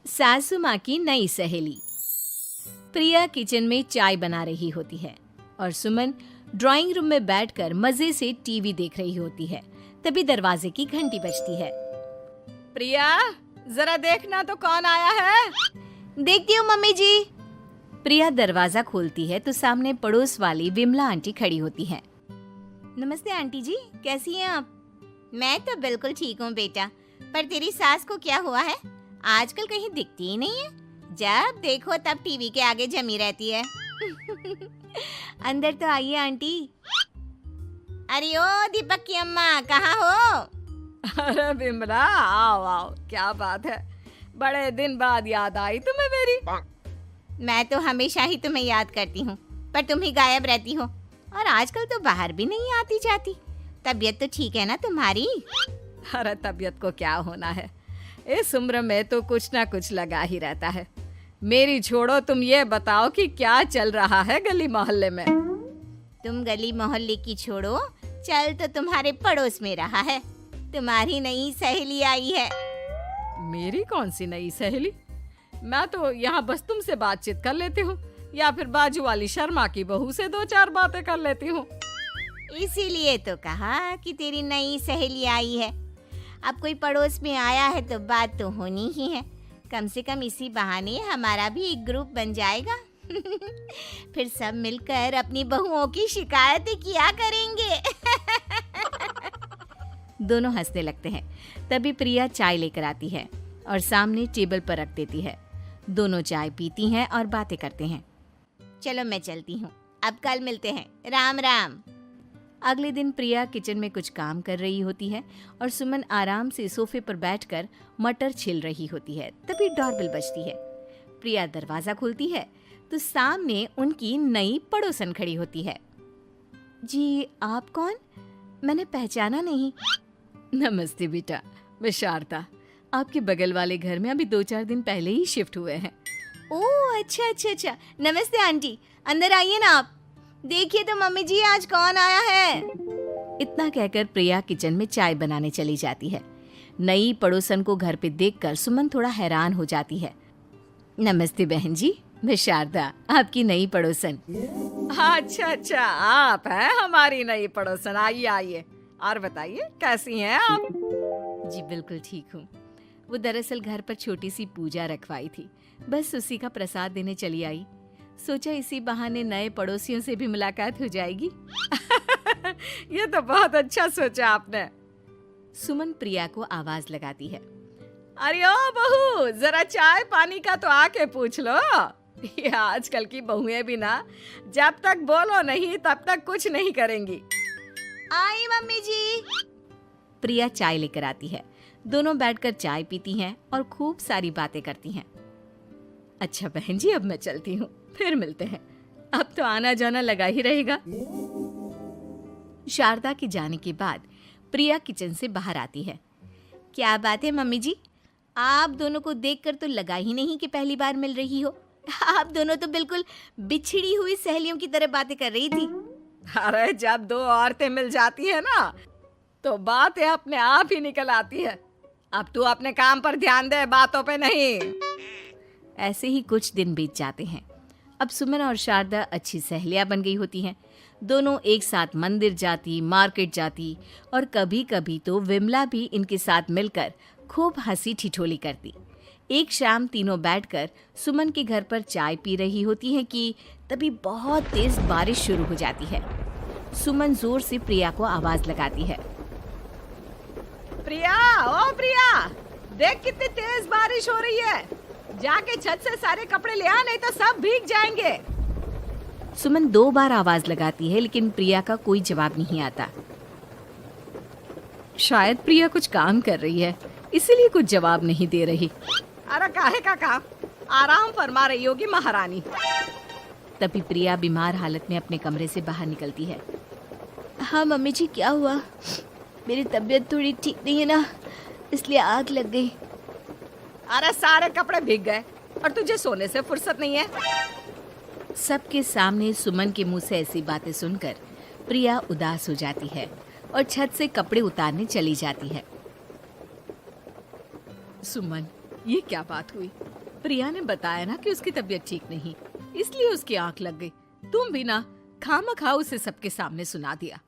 सासू माँ की नई सहेली। प्रिया किचन में चाय बना रही होती है और सुमन ड्राइंग रूम में बैठकर मजे से टीवी देख रही होती है। तभी दरवाजे की घंटी बजती है। प्रिया, जरा देखना तो कौन आया है। देखती हूँ मम्मी जी। प्रिया दरवाजा खोलती है तो सामने पड़ोस वाली विमला आंटी खड़ी होती है। नमस्ते आंटी जी, कैसी हैं आप? मैं तो बिल्कुल ठीक हूँ बेटा, पर तेरी सास को क्या हुआ है? आजकल कहीं दिखती ही नहीं है। जब देखो तब टीवी के आगे जमी रहती है। अंदर तो आइए आंटी। अरे ओ दीपक की अम्मा, कहाँ हो? अरे बिमला, आओ आओ, क्या बात है, बड़े दिन बाद याद आई तुम्हें मेरी। मैं तो हमेशा ही तुम्हें याद करती हूँ, पर तुम ही गायब रहती हो और आजकल तो बाहर भी नहीं आती जाती। तबीयत तो ठीक है ना तुम्हारी? अरे तबीयत को क्या होना है, इस उम्र में तो कुछ ना कुछ लगा ही रहता है। मेरी छोड़ो, तुम ये बताओ कि क्या चल रहा है गली मोहल्ले में। तुम गली मोहल्ले की छोड़ो, चल तो तुम्हारे पड़ोस में रहा है। तुम्हारी नई सहेली आई है। मेरी कौन सी नई सहेली? मैं तो यहाँ बस तुमसे बातचीत कर लेती हूँ या फिर बाजू वाली शर्मा की बहू से दो चार बातें कर लेती हूँ। इसीलिए तो कहा कि तेरी नई सहेली आई है। अब कोई पड़ोस में आया है तो बात तो होनी ही है। कम से कम इसी बहाने हमारा भी एक ग्रुप बन जाएगा। फिर सब मिलकर अपनी बहुओं की शिकायतें किया करेंगे। दोनों हंसने लगते हैं। तभी प्रिया चाय लेकर आती है और सामने टेबल पर रख देती है। दोनों चाय पीती हैं और बातें करते हैं। चलो मैं चलती हूँ, अब कल मिलते हैं। राम राम। अगले दिन प्रिया किचन में कुछ काम कर रही होती है और सुमन आराम से सोफे पर बैठकर मटर छिल रही होती है। तभी डोरबेल बजती है। प्रिया दरवाजा खोलती है तो सामने उनकी नई पड़ोसन खड़ी होती है। जी, आप कौन? मैंने पहचाना नहीं। नमस्ते बेटा, मैं शारदा, आपके बगल वाले घर में अभी 2-4 दिन पहले ही शिफ्ट हुए हैं। ओह अच्छा अच्छा अच्छा, नमस्ते आंटी, अंदर आइए ना आप। देखिए तो मम्मी जी, आज कौन आया है। इतना कहकर प्रिया किचन में चाय बनाने चली जाती है। नई पड़ोसन को घर पे देखकर सुमन थोड़ा हैरान हो जाती है। नमस्ते बहन जी, मैं शारदा, आपकी नई पड़ोसन। अच्छा अच्छा, आप हैं हमारी नई पड़ोसन। आइए आइए, और बताइए कैसी हैं आप? जी बिल्कुल ठीक हूँ। वो दरअसल घर पर छोटी सी पूजा रखवाई थी, बस उसी का प्रसाद देने चली आई। सोचा इसी बहाने नए पड़ोसियों से भी मुलाकात हो जाएगी। ये तो बहुत अच्छा सोचा आपने। सुमन प्रिया को आवाज लगाती है। अरे ओ बहू, जरा चाय पानी का तो आके पूछ लो। ये आजकल की बहुएं भी ना, जब तक बोलो नहीं तब तक कुछ नहीं करेंगी। आई मम्मी जी। प्रिया चाय लेकर आती है। दोनों बैठकर चाय पीती हैं और खूब सारी बातें करती हैं। अच्छा बहन जी, अब मैं चलती हूँ, फिर मिलते हैं। अब तो आना जाना लगा ही रहेगा। शारदा के जाने के बाद प्रिया किचन से बाहर आती है। क्या बात है मम्मी जी, आप दोनों को देखकर तो लगा ही नहीं कि पहली बार मिल रही हो। आप दोनों तो बिल्कुल बिछड़ी हुई सहेलियों की तरह बातें कर रही थी। अरे जब दो औरतें मिल जाती है ना, तो बातें अपने आप ही निकल आती है। अब तू अपने काम पर ध्यान दे, बातों पे नहीं। ऐसे ही कुछ दिन बीत जाते हैं। अब सुमन और शारदा अच्छी सहेलियां बन गई होती हैं। दोनों एक साथ मंदिर जाती, मार्केट जाती और कभी कभी तो विमला भी इनके साथ मिलकर खूब हंसी ठिठोली करती। एक शाम तीनों बैठकर सुमन के घर पर चाय पी रही होती हैं कि तभी बहुत तेज बारिश शुरू हो जाती है। सुमन जोर से प्रिया को आवाज लगाती है। प्रिया, ओ प्रिया, देख कितनी तेज बारिश हो रही है। जाके छत से सारे कपड़े ले आ, नहीं तो सब भीग जाएंगे। सुमन 2 बार आवाज लगाती है लेकिन प्रिया का कोई जवाब नहीं आता। शायद प्रिया कुछ काम कर रही है, इसीलिए कुछ जवाब नहीं दे रही। अरे काहे का काम, आराम फरमा रही होगी महारानी। तभी प्रिया बीमार हालत में अपने कमरे से बाहर निकलती है। हाँ मम्मी जी, क्या हुआ? मेरी तबीयत थोड़ी ठीक नहीं है ना, इसलिए आग लग गई। अरे सारे कपड़े भीग गए और तुझे सोने से फुर्सत नहीं है। सबके सामने सुमन के मुंह से ऐसी बातें सुनकर प्रिया उदास हो जाती है और छत से कपड़े उतारने चली जाती है। सुमन, ये क्या बात हुई? प्रिया ने बताया ना कि उसकी तबीयत ठीक नहीं, इसलिए उसकी आंख लग गई। तुम भी ना खामखा उसे सबके सामने सुना दिया।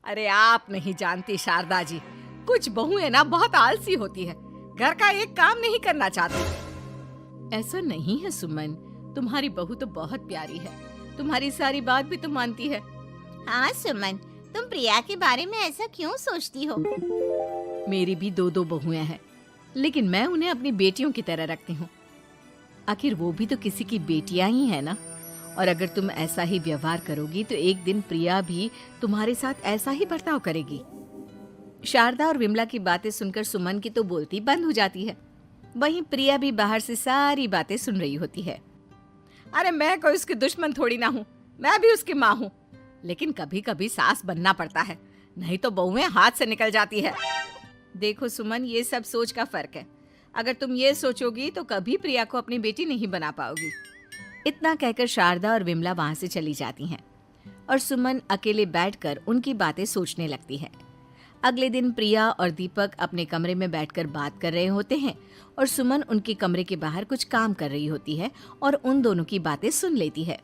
अरे आप नहीं जानती शारदा जी, कुछ बहुएं ना बहुत आलसी होती है, घर का एक काम नहीं करना चाहती। ऐसा नहीं है सुमन, तुम्हारी बहू तो बहुत प्यारी है, तुम्हारी सारी बात भी तो मानती है। हाँ सुमन, तुम प्रिया के बारे में ऐसा क्यों सोचती हो? मेरी भी दो बहुएं हैं, लेकिन मैं उन्हें अपनी बेटियों की तरह रखती हूँ। आखिर वो भी तो किसी की बेटियां ही है ना। और अगर तुम ऐसा ही व्यवहार करोगी तो एक दिन प्रिया भी तुम्हारे साथ ऐसा ही बर्ताव करेगी। शारदा और विमला की बातें सुनकर सुमन की तो बोलती बंद हो जाती है। वहीं प्रिया भी बाहर से सारी बातें सुन रही होती है। अरे मैं कोई उसकी दुश्मन थोड़ी ना हूँ, मैं भी उसकी माँ हूँ, लेकिन कभी कभी सास बनना पड़ता है, नहीं तो बहुएं हाथ से निकल जाती है। देखो सुमन, ये सब सोच का फर्क है। अगर तुम ये सोचोगी तो कभी प्रिया को अपनी बेटी नहीं बना पाओगी। इतना कहकर शारदा और विमला वहां से चली जाती हैं और सुमन अकेले बैठकर उनकी बातें सोचने लगती है। अगले दिन प्रिया और दीपक अपने कमरे में बैठकर बात कर रहे होते हैं और सुमन उनके कमरे के बाहर कुछ काम कर रही होती है और उन दोनों की बातें सुन लेती है।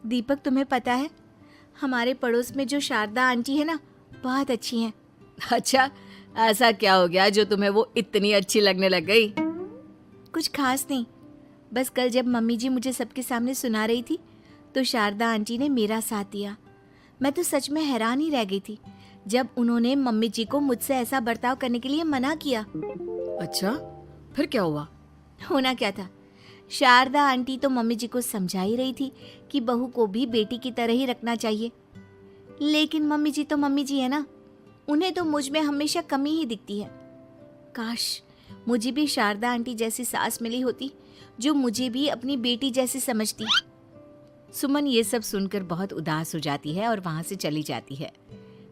दीपक, तुम्हें पता है हमारे पड़ोस में जो शारदा आंटी है ना, बहुत अच्छी हैं। अच्छा, ऐसा क्या हो गया जो तुम्हें वो इतनी अच्छी लगने लग गई? कुछ खास नहीं, बस कल जब मम्मी जी मुझे सबके सामने सुना रही थी तो शारदा आंटी ने मेरा साथ दिया। मैं तो सच में हैरान ही रह गई थी जब उन्होंने मम्मी जी को मुझसे ऐसा बर्ताव करने के लिए मना किया। अच्छा, फिर क्या हुआ? होना क्या था, शारदा आंटी तो मम्मी जी को समझा ही रही थी कि बहू को भी बेटी की तरह ही रखना चाहिए, लेकिन मम्मी जी तो मम्मी जी है ना, उन्हें तो मुझ में हमेशा कमी ही दिखती है। काश मुझे भी शारदा आंटी जैसी सास मिली होती जो मुझे भी अपनी बेटी जैसी समझती। सुमन ये सब सुनकर बहुत उदास हो जाती है और वहां से चली जाती है।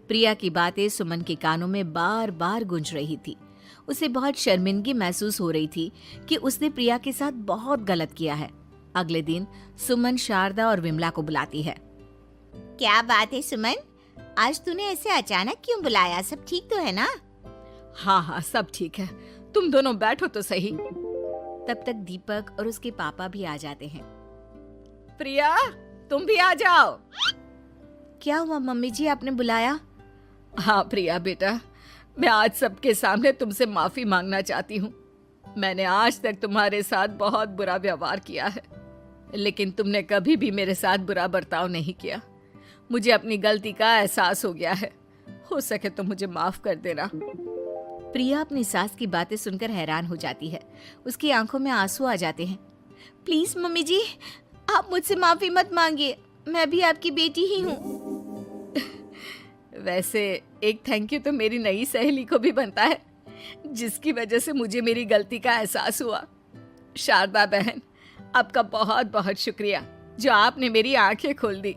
प्रिया की बातें सुमन के कानों में बार बार गूंज रही थी। उसे बहुत शर्मिंदगी महसूस हो रही थी कि उसने प्रिया के साथ बहुत गलत किया है। अगले दिन सुमन शारदा और विमला को बुलाती है। क्या बात है सुमन, आज तूने ऐसे अचानक क्यों बुलाया? सब ठीक तो है ना? हाँ, सब ठीक है, तुम दोनों बैठो तो सही। तब तक दीपक और उसके पापा भी आ जाते हैं। प्रिया, तुम भी आ जाओ। क्या हुआ मम्मी जी, आपने बुलाया? हाँ प्रिया बेटा, मैं आज सबके सामने तुमसे माफी मांगना चाहती हूँ। मैंने आज तक तुम्हारे साथ बहुत बुरा व्यवहार किया है, लेकिन तुमने कभी भी मेरे साथ बुरा बर्ताव नहीं किया। मुझे अपनी गलती का एहसास हो गया है, हो सके तो मुझे माफ कर देना। प्रिया अपनी सास की बातें सुनकर हैरान हो जाती है। उसकी आंखों में आंसू आ जाते हैं। प्लीज मम्मी जी, आप मुझसे माफी मत मांगिए, मैं भी आपकी बेटी ही हूँ। वैसे एक थैंक यू तो मेरी नई सहेली को भी बनता है, जिसकी वजह से मुझे मेरी गलती का एहसास हुआ। शारदा बहन, आपका बहुत बहुत शुक्रिया जो आपने मेरी आंखें खोल दी।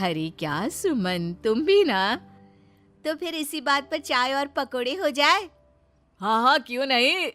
अरे क्या सुमन, तुम भी ना। तो फिर इसी बात पर चाय और पकोड़े हो जाए। हाँ, क्यों नहीं।